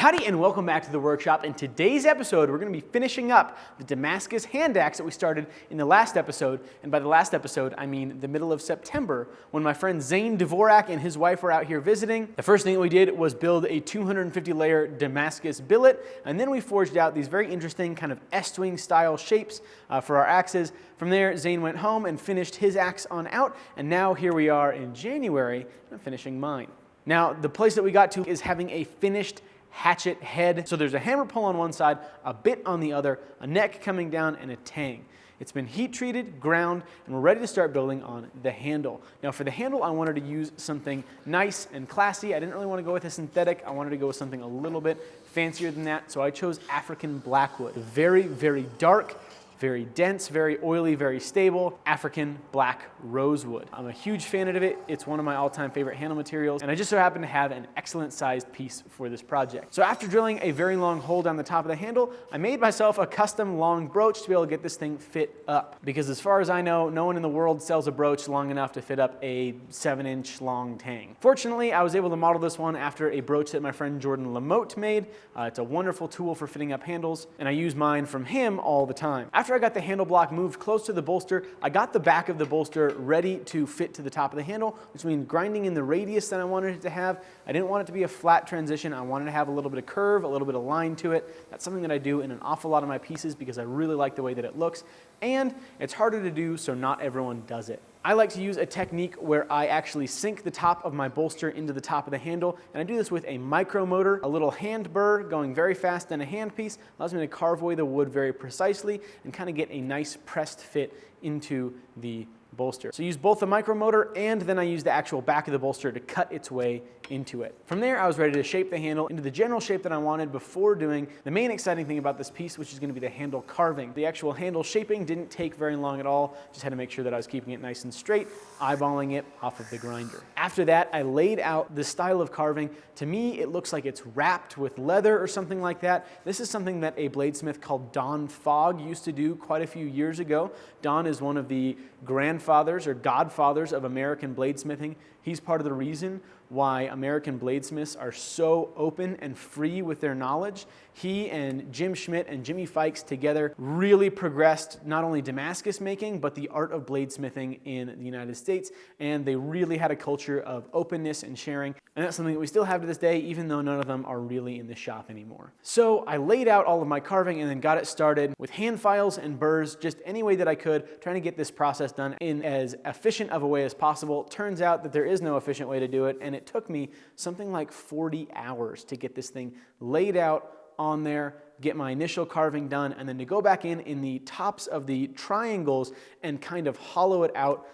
Howdy and welcome back to the workshop. In today's episode, we're going to be finishing up the Damascus hand axe that we started in the last episode. And by the last episode, I mean the middle of September, when my friend Zane Dvorak and his wife were out here visiting. The first thing that we did was build a 250 layer Damascus billet, and then we forged out these very interesting kind of S-wing style shapes for our axes. From there, Zane went home and finished his axe on out, and now here we are in January, I'm finishing mine. Now, the place that we got to is having a finished hatchet head. So there's a hammer pull on one side, a bit on the other, a neck coming down, and a tang. It's been heat treated, ground, and we're ready to start building on the handle. Now for the handle, I wanted to use something nice and classy. I didn't really want to go with a synthetic. I wanted to go with something a little bit fancier than that. So I chose African blackwood. Very, very dark, very dense, very oily, very stable, African black rosewood. I'm a huge fan of it. It's one of my all-time favorite handle materials, and I just so happen to have an excellent sized piece for this project. So after drilling a very long hole down the top of the handle, I made myself a custom long brooch to be able to get this thing fit up. Because as far as I know, no one in the world sells a brooch long enough to fit up a 7-inch long tang. Fortunately, I was able to model this one after a brooch that my friend Jordan Lamotte made. It's a wonderful tool for fitting up handles, and I use mine from him all the time. After I got the handle block moved close to the bolster, I got the back of the bolster ready to fit to the top of the handle, which means grinding in the radius that I wanted it to have. I didn't want it to be a flat transition. I wanted to have a little bit of curve, a little bit of line to it. That's something that I do in an awful lot of my pieces because I really like the way that it looks, and it's harder to do, so not everyone does it. I like to use a technique where I actually sink the top of my bolster into the top of the handle, and I do this with a micro motor, a little hand burr going very fast, and a hand piece allows me to carve away the wood very precisely and kind of get a nice pressed fit into the bolster. So I use both the micro motor and then I use the actual back of the bolster to cut its way into it. From there, I was ready to shape the handle into the general shape that I wanted before doing the main exciting thing about this piece, which is going to be the handle carving. The actual handle shaping didn't take very long at all. Just had to make sure that I was keeping it nice and straight, eyeballing it off of the grinder. After that, I laid out the style of carving. To me, it looks like it's wrapped with leather or something like that. This is something that a bladesmith called Don Fogg used to do quite a few years ago. Don is one of the grandfathers or godfathers of American bladesmithing. He's part of the reason why American bladesmiths are so open and free with their knowledge. He and Jim Schmidt and Jimmy Fikes together really progressed not only Damascus making, but the art of bladesmithing in the United States, and they really had a culture of openness and sharing, and that's something that we still have to this day, even though none of them are really in the shop anymore. So I laid out all of my carving and then got it started with hand files and burrs, just any way that I could, trying to get this process done in as efficient of a way as possible. Turns out that there is no efficient way to do it, and it took me something like 40 hours to get this thing laid out on there, get my initial carving done, and then to go back in the tops of the triangles and kind of hollow it out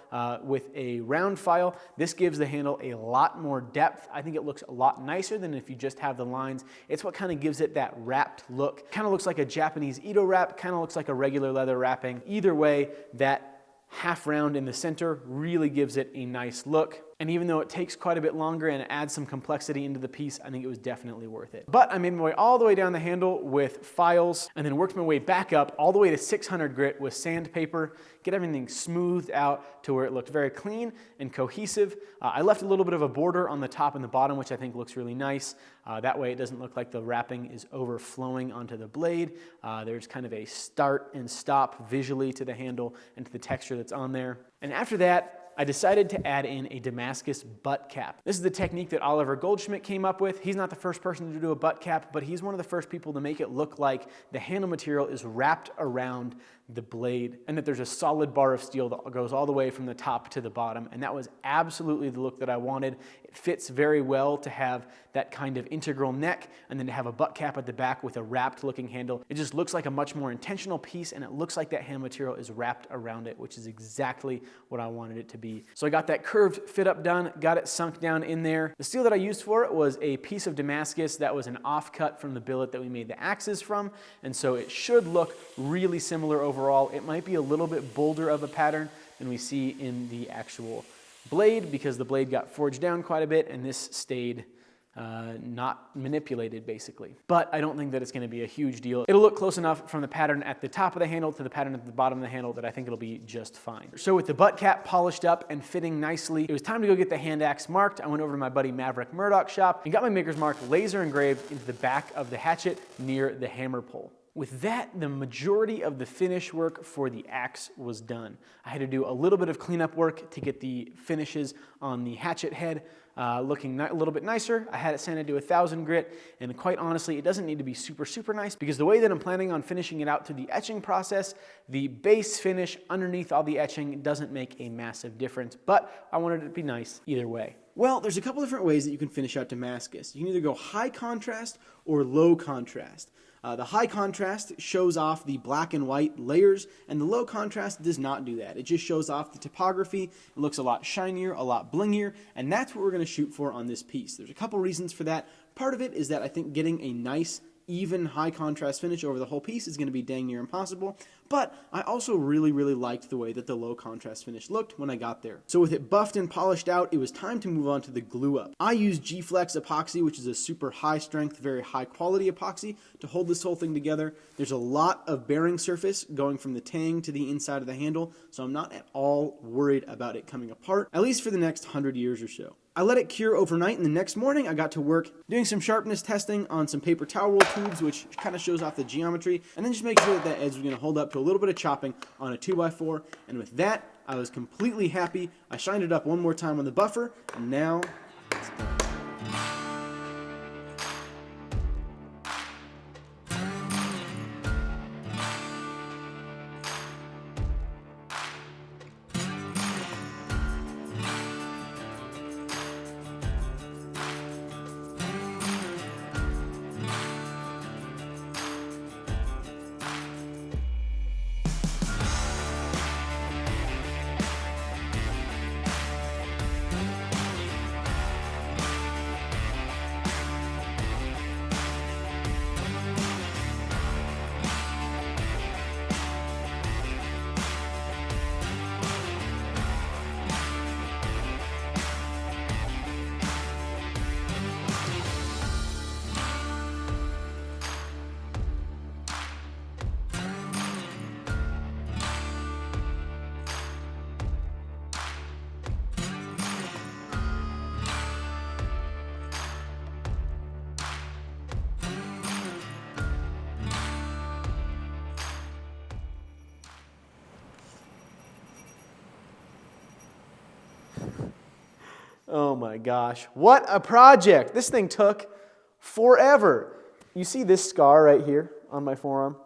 with a round file. This gives the handle a lot more depth. I think it looks a lot nicer than if you just have the lines. It's what kind of gives it that wrapped look. Kind of looks like a Japanese Ito wrap, kind of looks like a regular leather wrapping. Either way, that half round in the center really gives it a nice look. And even though it takes quite a bit longer and adds some complexity into the piece, I think it was definitely worth it. But I made my way all the way down the handle with files and then worked my way back up all the way to 600 grit with sandpaper, get everything smoothed out to where it looked very clean and cohesive. I left a little bit of a border on the top and the bottom, which I think looks really nice. That way it doesn't look like the wrapping is overflowing onto the blade. There's kind of a start and stop visually to the handle and to the texture that's on there. And after that, I decided to add in a Damascus butt cap. This is the technique that Oliver Goldschmidt came up with. He's not the first person to do a butt cap, but he's one of the first people to make it look like the handle material is wrapped around the blade and that there's a solid bar of steel that goes all the way from the top to the bottom. And that was absolutely the look that I wanted. It fits very well to have that kind of integral neck and then to have a butt cap at the back with a wrapped looking handle. It just looks like a much more intentional piece, and it looks like that hand material is wrapped around it, which is exactly what I wanted it to be. So I got that curved fit up done, got it sunk down in there. The steel that I used for it was a piece of Damascus that was an offcut from the billet that we made the axes from, and so it should look really similar overall. It might be a little bit bolder of a pattern than we see in the actual blade because the blade got forged down quite a bit and this stayed not manipulated basically. But I don't think that it's going to be a huge deal. It'll look close enough from the pattern at the top of the handle to the pattern at the bottom of the handle that I think it'll be just fine. So with the butt cap polished up and fitting nicely, it was time to go get the hand axe marked. I went over to my buddy Maverick Murdoch's shop and got my maker's mark laser engraved into the back of the hatchet near the hammer pole. With that, the majority of the finish work for the axe was done. I had to do a little bit of cleanup work to get the finishes on the hatchet head looking a little bit nicer. I had it sanded to 1000 grit, and quite honestly, it doesn't need to be super, super nice because the way that I'm planning on finishing it out through the etching process, the base finish underneath all the etching doesn't make a massive difference, but I wanted it to be nice either way. Well, there's a couple different ways that you can finish out Damascus. You can either go high contrast or low contrast. The high contrast shows off the black and white layers, and the low contrast does not do that. It just shows off the topography. It looks a lot shinier, a lot blingier, and that's what we're going to shoot for on this piece. There's a couple reasons for that. Part of it is that I think getting a nice, even high contrast finish over the whole piece is going to be dang near impossible, but I also really liked the way that the low contrast finish looked when I got there. So with it buffed and polished out, it was time to move on to the glue up. I use G-Flex epoxy, which is a super high strength, very high quality epoxy to hold this whole thing together. There's a lot of bearing surface going from the tang to the inside of the handle, so I'm not at all worried about it coming apart, at least for the next 100 years or so. I let it cure overnight, and the next morning I got to work doing some sharpness testing on some paper towel roll tubes, which kind of shows off the geometry, and then just make sure that that edge was going to hold up to a little bit of chopping on a 2x4, and with that, I was completely happy. I shined it up one more time on the buffer, and now it's done. Oh my gosh, what a project. This thing took forever. You see this scar right here on my forearm?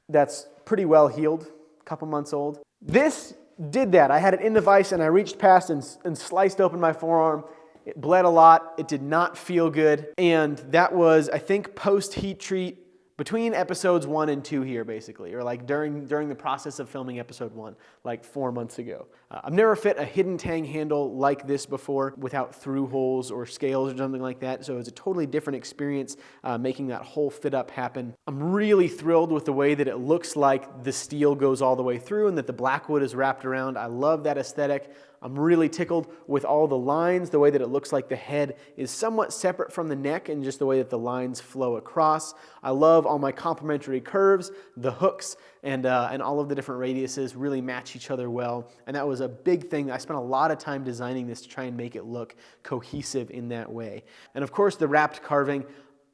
That's pretty well healed, a couple months old. This did that. I had it in the vise and I reached past and sliced open my forearm. It bled a lot. It did not feel good. And that was, I think, post-heat treat between episodes 1 and 2 here, basically, or like during the process of filming episode 1, like 4 months ago. I've never fit a hidden tang handle like this before without through holes or scales or something like that, so it was a totally different experience making that whole fit up happen. I'm really thrilled with the way that it looks like the steel goes all the way through and that the black wood is wrapped around. I love that aesthetic. I'm really tickled with all the lines, the way that it looks like the head is somewhat separate from the neck and just the way that the lines flow across. I love all my complementary curves, the hooks, and all of the different radiuses really match each other well. And that was a big thing. I spent a lot of time designing this to try and make it look cohesive in that way. And of course, the wrapped carving,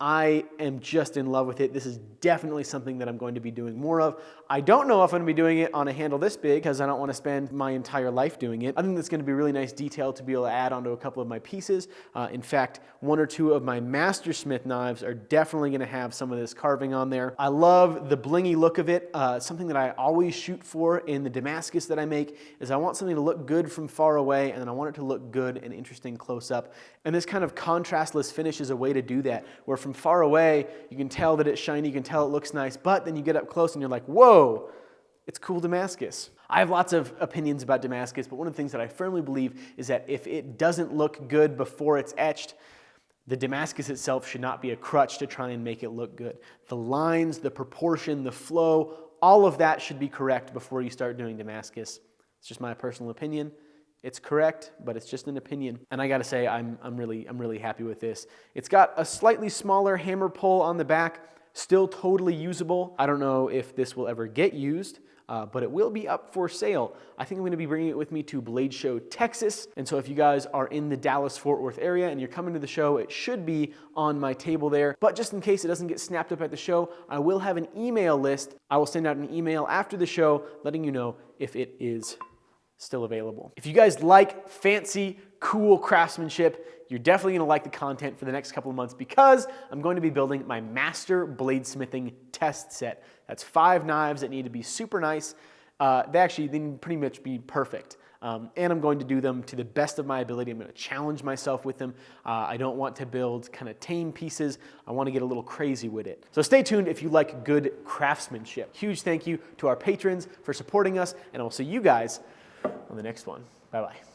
I am just in love with it. This is definitely something that I'm going to be doing more of. I don't know if I'm going to be doing it on a handle this big because I don't want to spend my entire life doing it. I think that's going to be really nice detail to be able to add onto a couple of my pieces. In fact, 1 or 2 of my Mastersmith knives are definitely going to have some of this carving on there. I love the blingy look of it. Something that I always shoot for in the Damascus that I make is I want something to look good from far away, and then I want it to look good and interesting close up. And this kind of contrastless finish is a way to do that, where from far away, you can tell that it's shiny, you can tell it looks nice, but then you get up close and you're like, whoa, it's cool Damascus. I have lots of opinions about Damascus, but one of the things that I firmly believe is that if it doesn't look good before it's etched, the Damascus itself should not be a crutch to try and make it look good. The lines, the proportion, the flow, all of that should be correct before you start doing Damascus. It's just my personal opinion. It's correct, but it's just an opinion. And I gotta say, I'm really happy with this. It's got a slightly smaller hammer pull on the back, still totally usable. I don't know if this will ever get used, but it will be up for sale. I think I'm gonna be bringing it with me to Blade Show, Texas. And so if you guys are in the Dallas-Fort Worth area and you're coming to the show, it should be on my table there. But just in case it doesn't get snapped up at the show, I will have an email list. I will send out an email after the show letting you know if it is still available. If you guys like fancy, cool craftsmanship, you're definitely gonna like the content for the next couple of months because I'm going to be building my master bladesmithing test set. That's 5 knives that need to be super nice. They need pretty much be perfect. And I'm going to do them to the best of my ability. I'm going to challenge myself with them. I don't want to build kind of tame pieces. I want to get a little crazy with it. So stay tuned if you like good craftsmanship. Huge thank you to our patrons for supporting us, and I'll see you guys on the next one. Bye-bye.